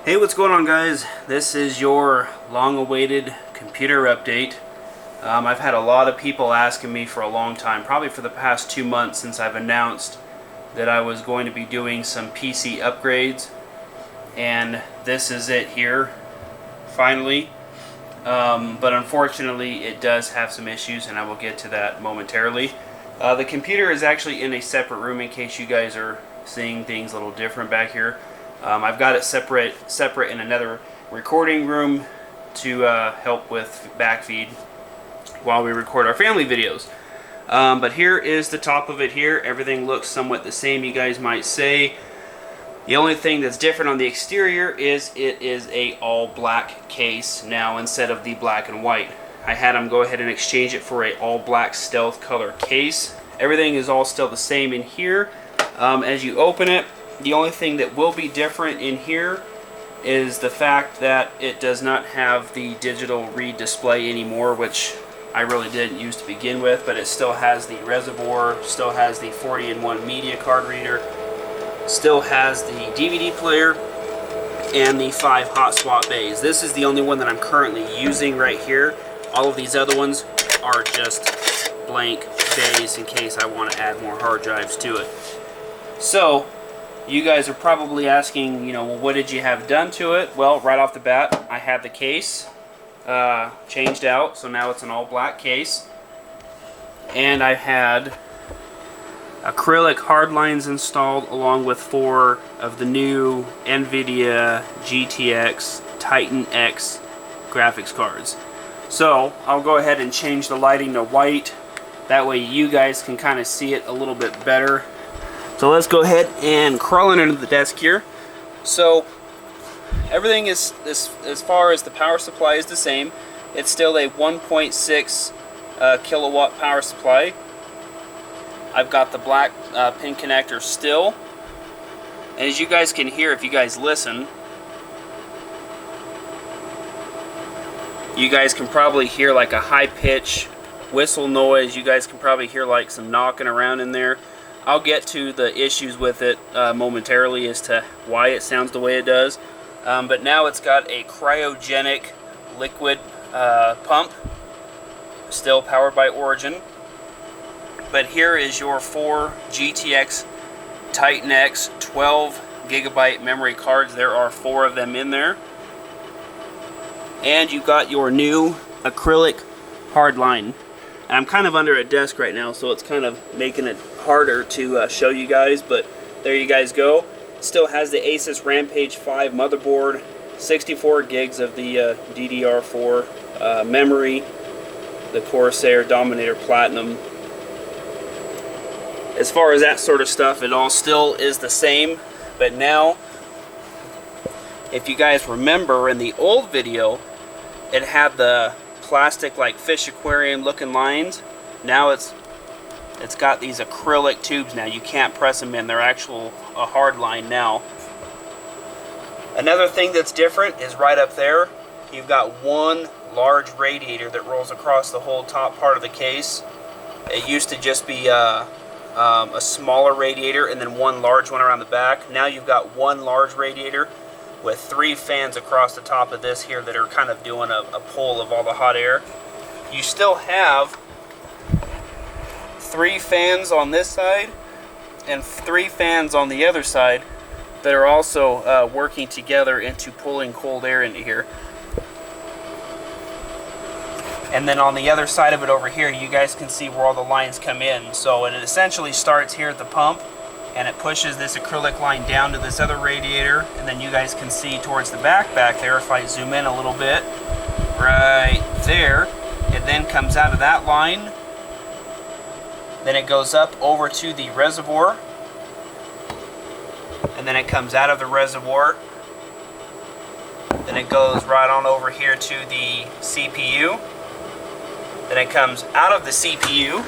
Hey, what's going on, guys? This is your long-awaited computer update. I've had a lot of people asking me for a long time, probably for the past 2 months since I've announced that I was going to be doing some PC upgrades, and this is it here, finally. But unfortunately, it does have some issues, and I will get to that momentarily. The computer is actually in a separate room in case you guys are seeing things a little different back here. I've got it separate in another recording room to help with backfeed while we record our family videos. But here is the top of it here. Everything looks somewhat the same, you guys might say. The only thing that's different on the exterior is it is a all black case now instead of the black and white. I had them go ahead and exchange it for a all black stealth color case. Everything is all still the same in here. As you open it, the only thing that will be different in here is the fact that it does not have the digital read display anymore, which I really didn't use to begin with, but it still has the reservoir, still has the 40-in-1 media card reader, still has the DVD player, and the 5 hot swap bays. This is the only one that I'm currently using right here. All of these other ones are just blank bays in case I want to add more hard drives to it. So, you guys are probably asking, you know, well, what did you have done to it? Well, right off the bat, I had the case changed out, so now it's an all black case. And I had acrylic hard lines installed along with 4 of the new NVIDIA GTX Titan X graphics cards. So, I'll go ahead and change the lighting to white. That way you guys can kind of see it a little bit better. So let's go ahead and crawl under the desk here. So everything is, as far as the power supply, is the same. It's still a 1.6 kilowatt power supply. I've got the black pin connector still. And as you guys can hear, if you guys listen, you guys can probably hear like a high pitch whistle noise. You guys can probably hear like some knocking around in there. I'll get to the issues with it momentarily as to why it sounds the way it does. But now it's got a cryogenic liquid pump, still powered by Origin. But here is your 4 GTX Titan X 12 gigabyte memory cards. There are 4 of them in there. And you've got your new acrylic hardline. And I'm kind of under a desk right now, so it's kind of making it harder to show you guys, but there you guys go. Still has the ASUS Rampage 5 motherboard, 64 gigs of the DDR4 memory, the Corsair Dominator Platinum. As far as that sort of stuff, it all still is the same, but now, if you guys remember in the old video, it had the plastic like fish aquarium looking lines. Now it's got these acrylic tubes now. You can't press them in. They're actual a hard line now. Another thing that's different is right up there, you've got one large radiator that rolls across the whole top part of the case. It used to just be a smaller radiator and then one large one around the back. Now you've got one large radiator with 3 fans across the top of this here that are kind of doing a pull of all the hot air. You still have 3 fans on this side and 3 fans on the other side that are also working together into pulling cold air into here. And then on the other side of it over here, you guys can see where all the lines come in. So it essentially starts here at the pump, and it pushes this acrylic line down to this other radiator, and then you guys can see towards the back there, if I zoom in a little bit, right there, it then comes out of that line, then it goes up over to the reservoir, and then it comes out of the reservoir, then it goes right on over here to the CPU, then it comes out of the CPU,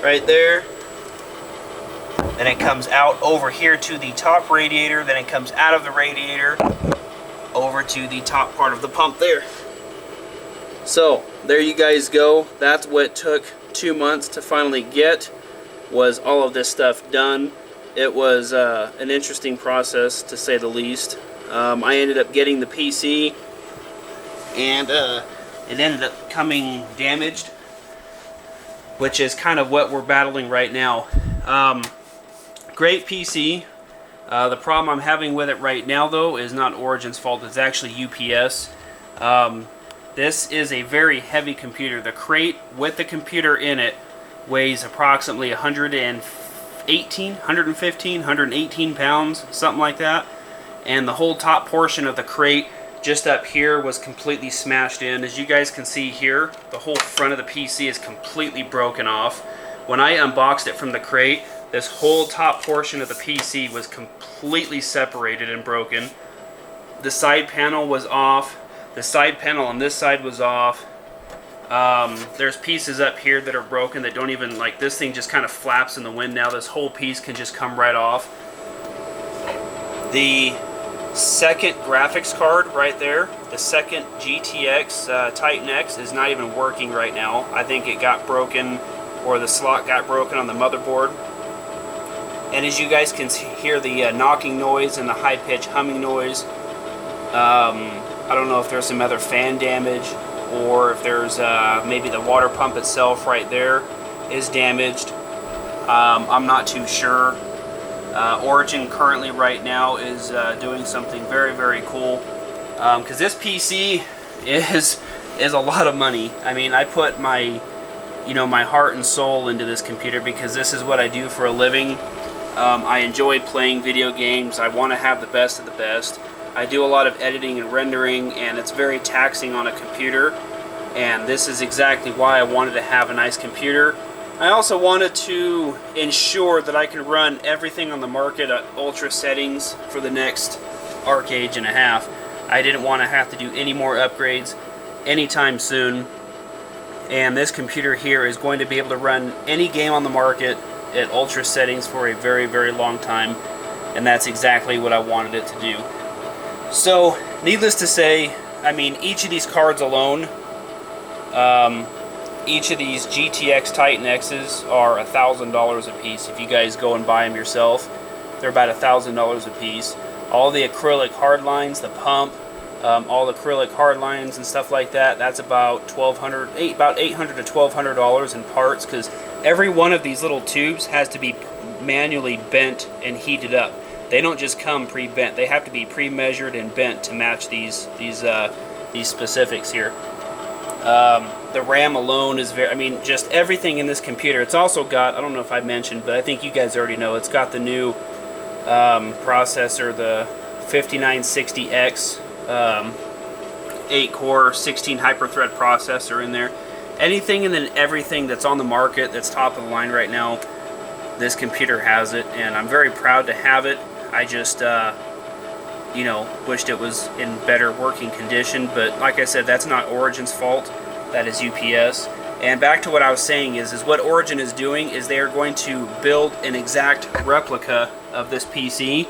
right there, then it comes out over here to the top radiator, then it comes out of the radiator over to the top part of the pump there. So there you guys go. That's what took 2 months to finally get, was all of this stuff done. It was an interesting process, to say the least. I ended up getting the PC, and it ended up coming damaged, which is kind of what we're battling right now. Great PC. The problem I'm having with it right now, though, is not Origin's fault. It's actually UPS. This is a very heavy computer. The crate with the computer in it weighs approximately 118 pounds, something like that. And the whole top portion of the crate just up here was completely smashed in. As you guys can see here, the whole front of the PC is completely broken off. When I unboxed it from the crate, this whole top portion of the PC was completely separated and broken. The side panel was off. The side panel on this side was off. There's pieces up here that are broken that don't even, like, this thing just kind of flaps in the wind now. This whole piece can just come right off. The second graphics card right there, the second GTX Titan X, is not even working right now. I think it got broken, or the slot got broken on the motherboard. And as you guys can hear the knocking noise and the high-pitched humming noise, I don't know if there's some other fan damage, or if there's maybe the water pump itself right there is damaged. I'm not too sure. Origin currently right now is doing something very, very cool, because this PC is a lot of money. I mean, I put my heart and soul into this computer because this is what I do for a living. I enjoy playing video games. I want to have the best of the best. I do a lot of editing and rendering, and it's very taxing on a computer, and this is exactly why I wanted to have a nice computer. I also wanted to ensure that I can run everything on the market at ultra settings for the next arcade and a half. I didn't want to have to do any more upgrades anytime soon, and this computer here is going to be able to run any game on the market at ultra settings for a very, very long time, and that's exactly what I wanted it to do. So, needless to say, I mean, each of these cards alone, each of these GTX Titan X's are $1,000 a piece. If you guys go and buy them yourself, they're about $1,000 a piece. All the acrylic hard lines, the pump, all the acrylic hard lines and stuff like that, that's about $800 to $1,200 in parts, because every one of these little tubes has to be manually bent and heated up. They don't just come pre-bent. They have to be pre-measured and bent to match these specifics here. The RAM alone is very, I mean, just everything in this computer. It's also got, I don't know if I mentioned, but I think you guys already know, it's got the new processor, the 5960X 8-core 16 Hyperthread processor in there. Anything and then everything that's on the market that's top of the line right now, this computer has it, and I'm very proud to have it. I just, wished it was in better working condition, but like I said, that's not Origin's fault. That is UPS. And back to what I was saying is what Origin is doing is they are going to build an exact replica of this PC,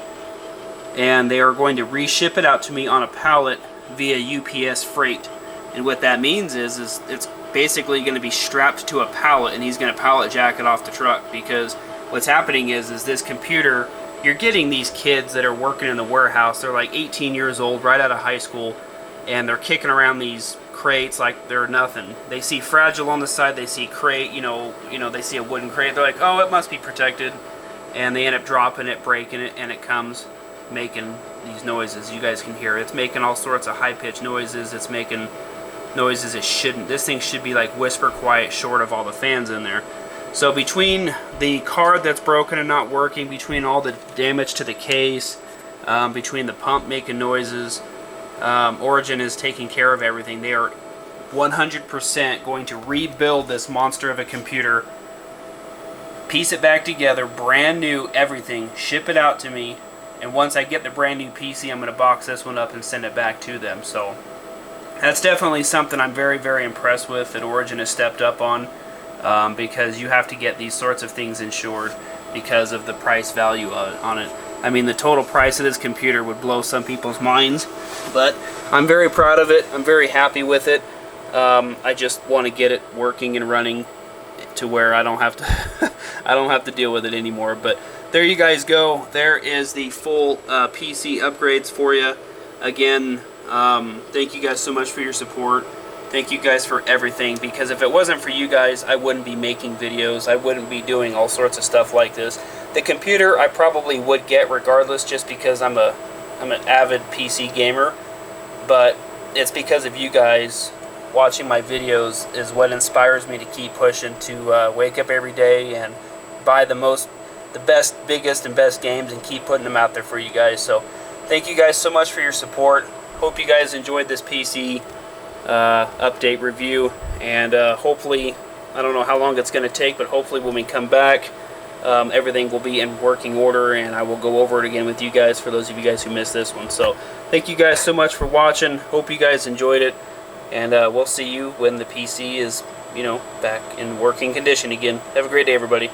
and they are going to reship it out to me on a pallet via UPS freight. And what that means is it's basically going to be strapped to a pallet, and he's going to pallet jack it off the truck, because what's happening is this computer, you're getting these kids that are working in the warehouse. They're like 18 years old, right out of high school, and they're kicking around these crates like they're nothing. They see Fragile on the side, they see crate, they see a wooden crate, they're like, oh, it must be protected, and they end up dropping it, breaking it, and it comes making these noises. You guys can hear it. It's making all sorts of high-pitched noises. It's making noises it shouldn't. This thing should be like whisper quiet, short of all the fans in there. So between the card that's broken and not working, between all the damage to the case, between the pump making noises, Origin is taking care of everything. They are 100% going to rebuild this monster of a computer, piece it back together, brand new, everything, ship it out to me, and once I get the brand new PC, I'm going to box this one up and send it back to them. So that's definitely something I'm very, very impressed with that Origin has stepped up on. Because you have to get these sorts of things insured because of the price value on it. I mean, the total price of this computer would blow some people's minds, but I'm very proud of it. I'm very happy with it. I just want to get it working and running to where I don't have to I don't have to deal with it anymore. But there you guys go. There is the full PC upgrades for you. Again, thank you guys so much for your support. Thank you guys for everything, because if it wasn't for you guys, I wouldn't be making videos. I wouldn't be doing all sorts of stuff like this. The computer I probably would get regardless, just because I'm an avid PC gamer. But it's because of you guys watching my videos is what inspires me to keep pushing, to wake up every day and buy the best, biggest, and best games and keep putting them out there for you guys. So thank you guys so much for your support. Hope you guys enjoyed this PC update review, and hopefully, I don't know how long it's going to take, but hopefully when we come back, everything will be in working order, and I will go over it again with you guys for those of you guys who missed this one. So thank you guys so much for watching. Hope you guys enjoyed it, and we'll see you when the PC is, back in working condition again. Have a great day, everybody.